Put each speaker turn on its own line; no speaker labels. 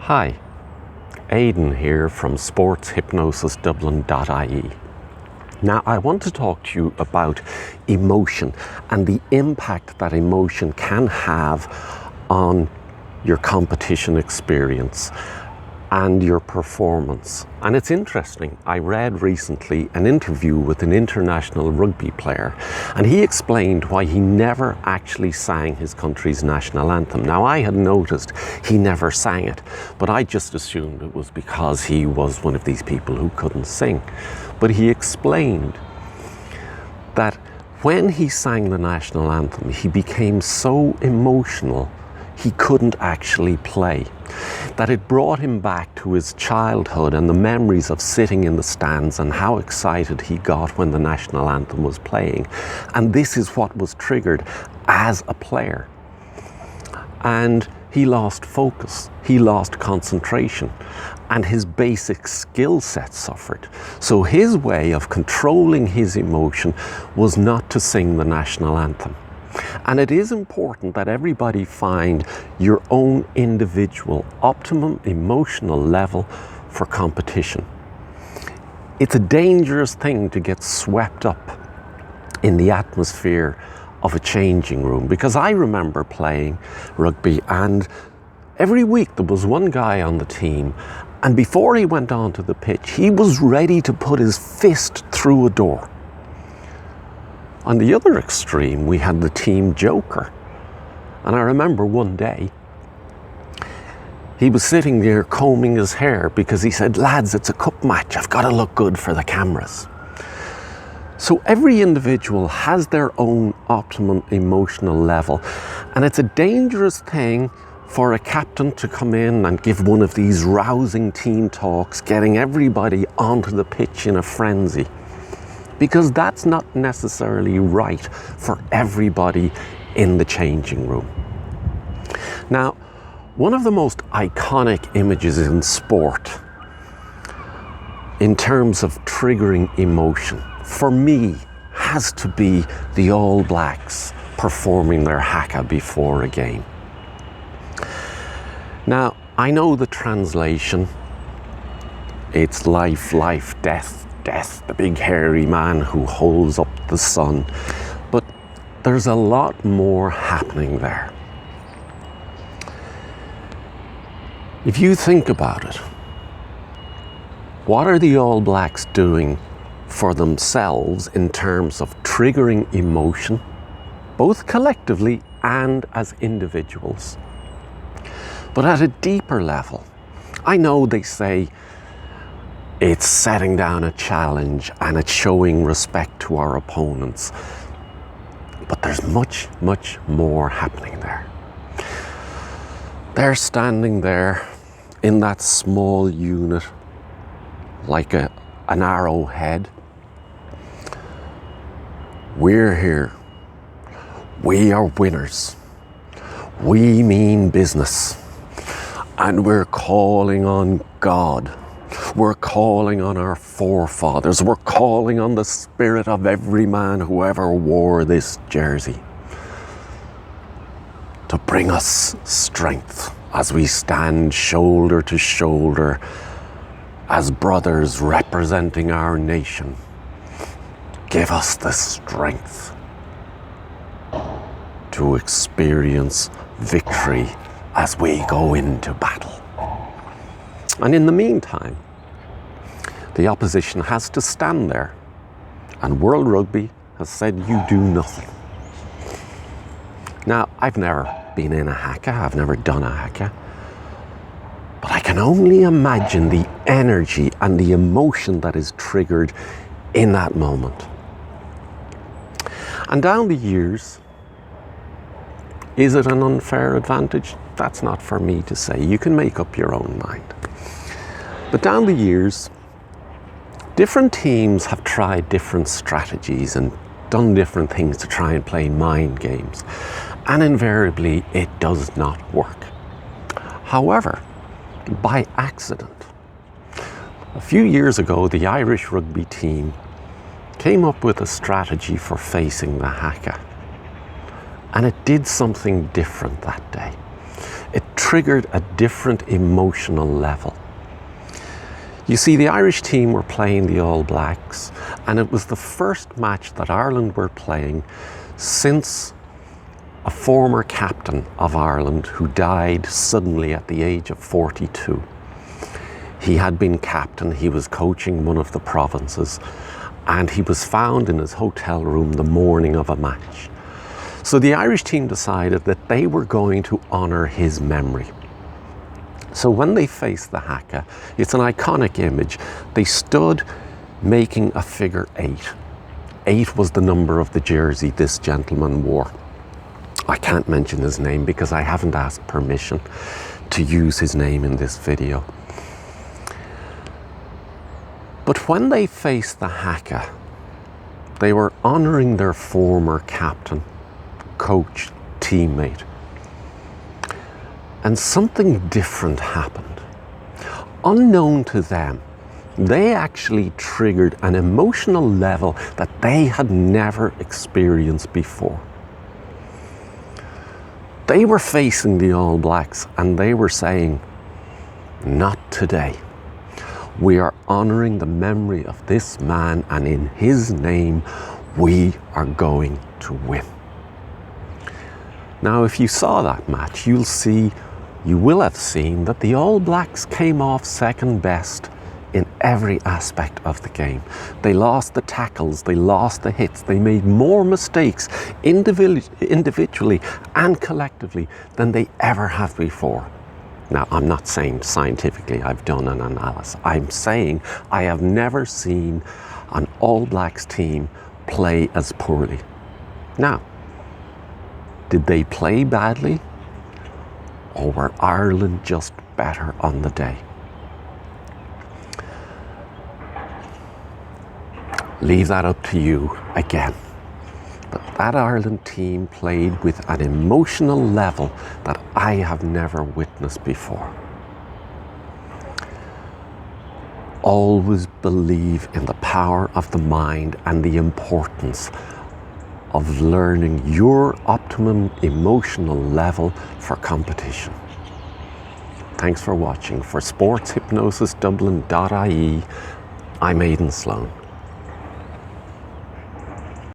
Hi, Aidan here from sportshypnosisdublin.ie. Now I want to talk to you about emotion and the impact that emotion can have on your competition experience and your performance. And it's interesting, I read recently an interview with an international rugby player, and he explained why he never actually sang his country's national anthem. Now I had noticed he never sang it, but I just assumed it was because he was one of these people who couldn't sing. But he explained that when he sang the national anthem, he became so emotional he couldn't actually play. That it brought him back to his childhood and the memories of sitting in the stands and how excited he got when the national anthem was playing. And this is what was triggered as a player. And he lost focus, he lost concentration, and his basic skill set suffered. So his way of controlling his emotion was not to sing the national anthem. And it is important that everybody find your own individual optimum emotional level for competition. It's a dangerous thing to get swept up in the atmosphere of a changing room, because I remember playing rugby and every week there was one guy on the team, and before he went onto the pitch he was ready to put his fist through a door. On the other extreme, we had the team joker. And I remember one day, he was sitting there combing his hair because he said, "Lads, it's a cup match. I've got to look good for the cameras." So every individual has their own optimum emotional level. And it's a dangerous thing for a captain to come in and give one of these rousing team talks, getting everybody onto the pitch in a frenzy, because that's not necessarily right for everybody in the changing room. Now, one of the most iconic images in sport in terms of triggering emotion, for me, has to be the All Blacks performing their haka before a game. Now, I know the translation, it's life, life, death, death, the big hairy man who holds up the sun. But there's a lot more happening there. If you think about it, what are the All Blacks doing for themselves in terms of triggering emotion, both collectively and as individuals? But at a deeper level, I know they say it's setting down a challenge and it's showing respect to our opponents. But there's much, much more happening there. They're standing there in that small unit like an arrowhead. We're here. We are winners. We mean business. And we're calling on God. We're calling on our forefathers. We're calling on the spirit of every man who ever wore this jersey to bring us strength as we stand shoulder to shoulder as brothers representing our nation. Give us the strength to experience victory as we go into battle. And in the meantime, the opposition has to stand there, and World Rugby has said you do nothing. Now, I've never been in a haka, I've never done a haka, but I can only imagine the energy and the emotion that is triggered in that moment. And down the years, is it an unfair advantage? That's not for me to say. You can make up your own mind. But down the years, different teams have tried different strategies and done different things to try and play mind games. And invariably, it does not work. However, by accident, a few years ago, the Irish rugby team came up with a strategy for facing the haka. And it did something different that day. It triggered a different emotional level. You see, the Irish team were playing the All Blacks, and it was the first match that Ireland were playing since a former captain of Ireland who died suddenly at the age of 42. He had been captain, he was coaching one of the provinces, and he was found in his hotel room the morning of a match. So the Irish team decided that they were going to honour his memory. So when they faced the haka, it's an iconic image, they stood making a figure 8. 8 was the number of the jersey this gentleman wore. I can't mention his name because I haven't asked permission to use his name in this video. But when they faced the haka, they were honouring their former captain, coach, teammate. And something different happened. Unknown to them, they actually triggered an emotional level that they had never experienced before. They were facing the All Blacks and they were saying, "Not today. We are honouring the memory of this man, and in his name, we are going to win." Now, if you saw that match, you will have seen that the All Blacks came off second best in every aspect of the game. They lost the tackles, they lost the hits, they made more mistakes individually and collectively than they ever have before. Now, I'm not saying scientifically I've done an analysis. I'm saying I have never seen an All Blacks team play as poorly. Now, did they play badly? Or were Ireland just better on the day? Leave that up to you again. But that Ireland team played with an emotional level that I have never witnessed before. Always believe in the power of the mind and the importance of learning your optimum emotional level for competition. Thanks for watching. For sportshypnosisdublin.ie, I'm Aidan Sloan.